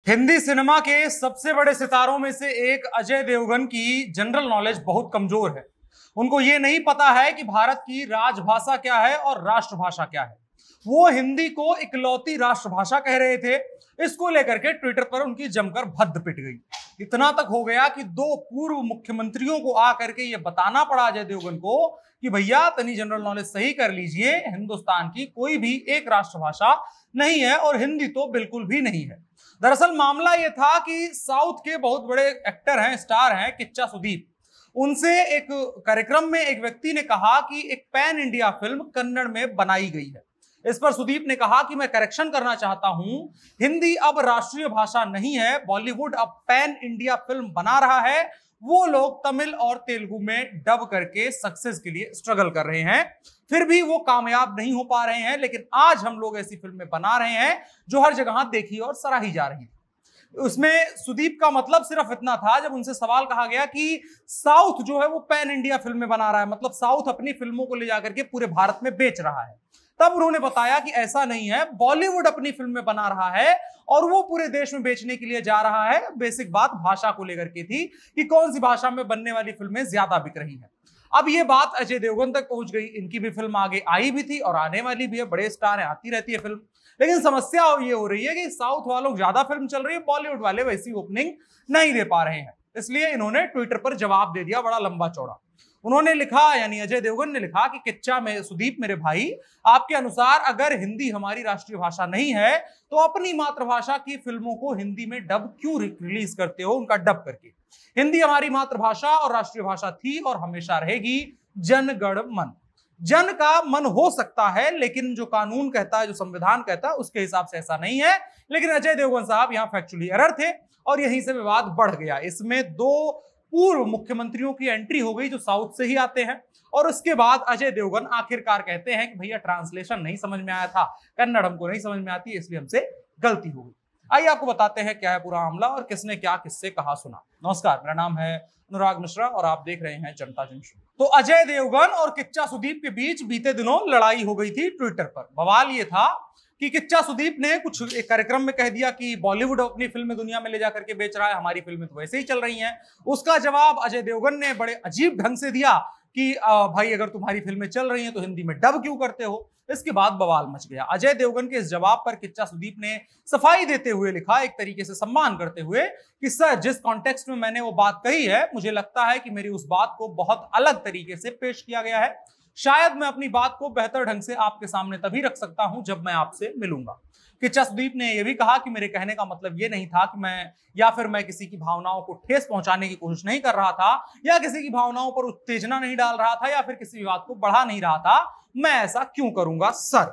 Hindi cinema के सबसे बड़े सितारों में से एक अजय देवगन की जनरल नॉलेज बहुत कमजोर है। उनको ये नहीं पता है कि भारत की राजभाषा क्या है और राष्ट्रभाषा क्या है। वो हिंदी को इकलौती राष्ट्रभाषा कह रहे थे। इसको लेकर के ट्विटर पर उनकी जमकर भद्द पिट गई। इतना तक हो गया कि दो पूर्व मुख्यमंत्रियों को आकर के ये बताना पड़ा अजय देवगन को कि भैया तनी जनरल नॉलेज सही कर लीजिए, हिंदुस्तान की कोई भी एक राष्ट्रभाषा नहीं है और हिंदी तो बिल्कुल भी नहीं है। दरअसल मामला यह था कि साउथ के बहुत बड़े एक्टर हैं, स्टार हैं, किच्चा सुदीप। उनसे एक कार्यक्रम में एक व्यक्ति ने कहा कि एक पैन इंडिया फिल्म कन्नड़ में बनाई गई है। इस पर सुदीप ने कहा कि मैं करेक्शन करना चाहता हूं, हिंदी अब राष्ट्रीय भाषा नहीं है, बॉलीवुड अब पैन इंडिया फिल्म बना रहा है। वो लोग तमिल और तेलुगु में डब करके सक्सेस के लिए स्ट्रगल कर रहे हैं, फिर भी वो कामयाब नहीं हो पा रहे हैं। लेकिन आज हम लोग ऐसी फिल्में बना रहे हैं जो हर जगह देखी और सराही जा रही है। उसमें सुदीप का मतलब सिर्फ इतना था, जब उनसे सवाल कहा गया कि साउथ जो है वो पैन इंडिया फिल्में बना रहा है, मतलब साउथ अपनी फिल्मों को ले जाकर के पूरे भारत में बेच रहा है, तब उन्होंने बताया कि ऐसा नहीं है, बॉलीवुड अपनी फिल्में बना रहा है और वो पूरे देश में बेचने के लिए जा रहा है। बेसिक बात भाषा को लेकर के थी कि कौन सी भाषा में बनने वाली फिल्में ज्यादा बिक रही हैं। अब ये बात अजय देवगन तक पहुंच गई। इनकी भी फिल्म आगे आई भी थी और आने वाली भी है, बड़े स्टार है, आती रहती है फिल्म। लेकिन समस्या ये हो रही है कि साउथ वालों ज्यादा फिल्म चल रही है, बॉलीवुड वाले वैसी ओपनिंग नहीं दे पा रहे हैं। इसलिए इन्होंने ट्विटर पर जवाब दे दिया, बड़ा लंबा चौड़ा। उन्होंने लिखा, यानी अजय देवगन ने लिखा कि किच्चा में सुदीप मेरे भाई, आपके अनुसार अगर हिंदी हमारी राष्ट्रीय भाषा नहीं है तो अपनी मातृभाषा की फिल्मों को हिंदी में डब क्यों रिलीज करते हो, उनका डब करके। हिंदी हमारी मातृभाषा और राष्ट्रीय भाषा थी और हमेशा रहेगी। जन गण मन, जन का मन हो सकता है लेकिन जो कानून कहता है, जो संविधान कहता है, उसके हिसाब से ऐसा नहीं है। लेकिन अजय देवगन साहब यहां फैक्चुअली एरर थे और यहीं से विवाद बढ़ गया। इसमें दो पूर्व मुख्यमंत्रियों की एंट्री हो गई जो साउथ से ही आते हैं और उसके बाद अजय देवगन आखिरकार कहते हैं कि भैया ट्रांसलेशन नहीं समझ में आया था, कन्नड़ हमको नहीं समझ में आती, इसलिए हमसे गलती हो गई। आइए आपको बताते हैं क्या है पूरा मामला और किसने क्या किससे कहा सुना। नमस्कार, मेरा नाम है अनुराग मिश्रा और आप देख रहे हैं जनता जंक्शन। तो अजय देवगन और किच्चा सुदीप के बीच बीते दिनों लड़ाई हो गई थी ट्विटर पर। बवाल ये था कि किच्चा सुदीप ने कुछ एक कार्यक्रम में कह दिया कि बॉलीवुड अपनी फिल्में दुनिया में ले जाकर के बेच रहा है, हमारी फिल्में तो वैसे ही चल रही हैं। उसका जवाब अजय देवगन ने बड़े अजीब ढंग से दिया कि भाई अगर तुम्हारी फिल्में चल रही हैं तो हिंदी में डब क्यों करते हो। इसके बाद बवाल मच गया। अजय देवगन के इस जवाब पर किच्चा सुदीप ने सफाई देते हुए लिखा, एक तरीके से सम्मान करते हुए, कि सर जिस कॉन्टेक्स्ट में मैंने वो बात कही है, मुझे लगता है कि मेरी उस बात को बहुत अलग तरीके से पेश किया गया है। शायद मैं अपनी बात को बेहतर ढंग से आपके सामने तभी रख सकता हूं जब मैं आपसे मिलूंगा। किच्चा सुदीप ने यह भी कहा कि मेरे कहने का मतलब यह नहीं था कि मैं किसी की भावनाओं को ठेस पहुंचाने की कोशिश नहीं कर रहा था, या किसी की भावनाओं पर उत्तेजना नहीं डाल रहा था, या फिर किसी विवाद को बढ़ा नहीं रहा था। मैं ऐसा क्यों करूंगा सर,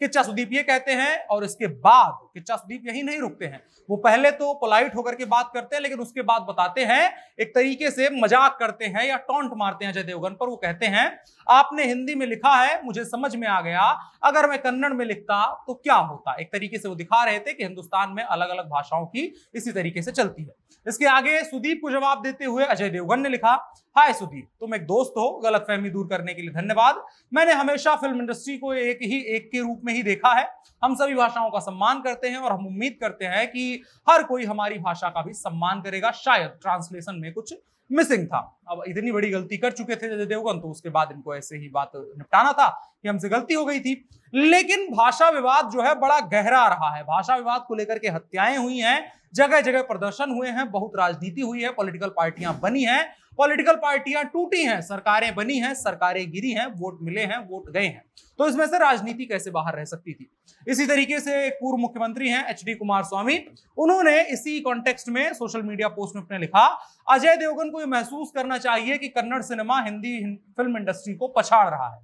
किच्चा सुदीप ये कहते हैं। और इसके बाद किच्चा सुदीप यही नहीं रुकते हैं, वो पहले तो पोलाइट होकर के बात करते हैं, लेकिन उसके बाद बताते हैं, एक तरीके से मजाक करते हैं या टॉन्ट मारते हैं अजय देवगन पर। वो कहते हैं आपने हिंदी में लिखा है, मुझे समझ में आ गया, अगर मैं कन्नड़ में लिखता तो क्या होता। एक तरीके से वो दिखा रहे थे कि हिंदुस्तान में अलग अलग भाषाओं की इसी तरीके से चलती है। इसके आगे सुदीप को जवाब देते हुए अजय देवगन ने लिखा, हाय सुदीप, तुम एक दोस्त हो, गलतफहमी दूर करने के लिए धन्यवाद। मैंने हमेशा फिल्म इंडस्ट्री को एक के रूप में ही देखा है। हम सभी भाषाओं का सम्मान करते हैं और हम उम्मीद करते हैं कि हर कोई हमारी भाषा का भी सम्मान करेगा। शायद ट्रांसलेशन में कुछ मिसिंग था। अब इतनी बड़ी गलती कर चुके थे अजय देवगन, तो उसके बाद इनको ऐसे ही बात निपटाना था कि हमसे गलती हो गई थी। लेकिन भाषा विवाद जो है बड़ा गहरा रहा है। भाषा विवाद को लेकर के हत्याएं हुई हैं, जगह जगह प्रदर्शन हुए हैं, बहुत राजनीति हुई है, पॉलिटिकल पार्टियां बनी हैं, पॉलिटिकल पार्टियां टूटी हैं, सरकारें बनी हैं, सरकारें गिरी हैं, वोट मिले हैं, वोट गए हैं। तो इसमें से राजनीति कैसे बाहर रह सकती थी। इसी तरीके से एक पूर्व मुख्यमंत्री हैं एचडी कुमारस्वामी, उन्होंने इसी कॉन्टेक्स्ट में सोशल मीडिया पोस्ट में अपने लिखा, अजय देवगन को यह महसूस करना चाहिए कि Kannada cinema Hindi film industry को पछाड़ रहा है।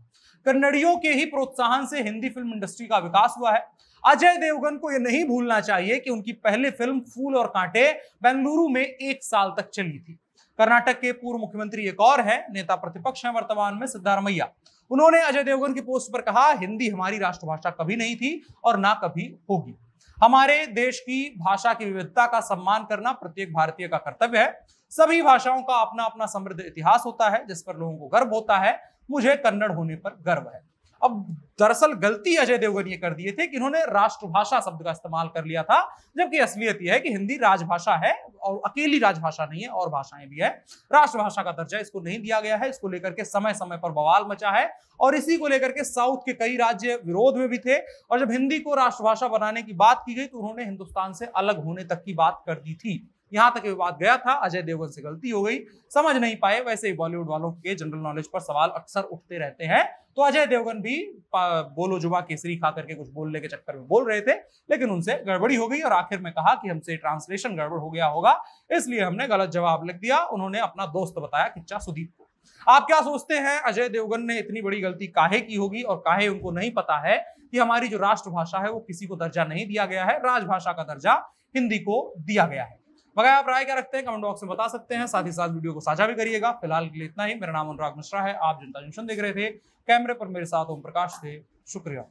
कन्नड़ियों के ही प्रोत्साहन से हिंदी फिल्म इंडस्ट्री का विकास हुआ है। अजय देवगन को यह नहीं भूलना चाहिए कि उनकी पहली फिल्म फूल और कांटे बेंगलुरु में 1 साल तक चली थी। कर्नाटक के पूर्व मुख्यमंत्री एक और है, नेता प्रतिपक्ष हैं वर्तमान में, सिद्धारमैया। उन्होंने अजय देवगन की पोस्ट पर कहा, हिंदी हमारी राष्ट्रभाषा कभी नहीं थी और ना कभी होगी। हमारे देश की भाषा की विविधता का सम्मान करना प्रत्येक भारतीय का कर्तव्य है। सभी भाषाओं का अपना अपना समृद्ध इतिहास होता है जिस पर लोगों को गर्व होता है। मुझे कन्नड़ होने पर गर्व है। अब दरअसल गलती अजय देवगन ये कर दिए थे कि इन्होंने राष्ट्रभाषा शब्द का इस्तेमाल कर लिया था, जबकि असलियत यह है कि हिंदी राजभाषा है और अकेली राजभाषा नहीं है, और भाषाएं भी है। राष्ट्रभाषा का दर्जा इसको नहीं दिया गया है। इसको लेकर के समय समय पर बवाल मचा है और इसी को लेकर के साउथ के कई राज्य विरोध में भी थे, और जब हिंदी को राष्ट्रभाषा बनाने की बात की गई तो उन्होंने हिंदुस्तान से अलग होने तक की बात कर दी थी। यहां तक विवाद गया था। अजय देवगन से गलती हो गई, समझ नहीं पाए। वैसे ही बॉलीवुड वालों के जनरल नॉलेज पर सवाल अक्सर उठते रहते हैं, तो अजय देवगन भी बोलो जुबा केसरी खा करके कुछ बोलने के चक्कर में बोल रहे थे, लेकिन उनसे गड़बड़ी हो गई और आखिर में कहा कि हमसे ट्रांसलेशन गड़बड़ हो गया होगा, इसलिए हमने गलत जवाब लिख दिया। उन्होंने अपना दोस्त बताया किच्चा सुदीप को। आप क्या सोचते हैं, अजय देवगन ने इतनी बड़ी गलती काहे की होगी, और काहे उनको नहीं पता है कि हमारी जो राष्ट्रभाषा है वो किसी को दर्जा नहीं दिया गया है, राजभाषा का दर्जा हिंदी को दिया गया है। मगर आप राय क्या रखते हैं कमेंट बॉक्स में बता सकते हैं। साथ ही साथ वीडियो को साझा भी करिएगा। फिलहाल के लिए इतना ही। मेरा नाम अनुराग मिश्रा है, आप जनता जंक्शन देख रहे थे। कैमरे पर मेरे साथ ओम प्रकाश थे। शुक्रिया।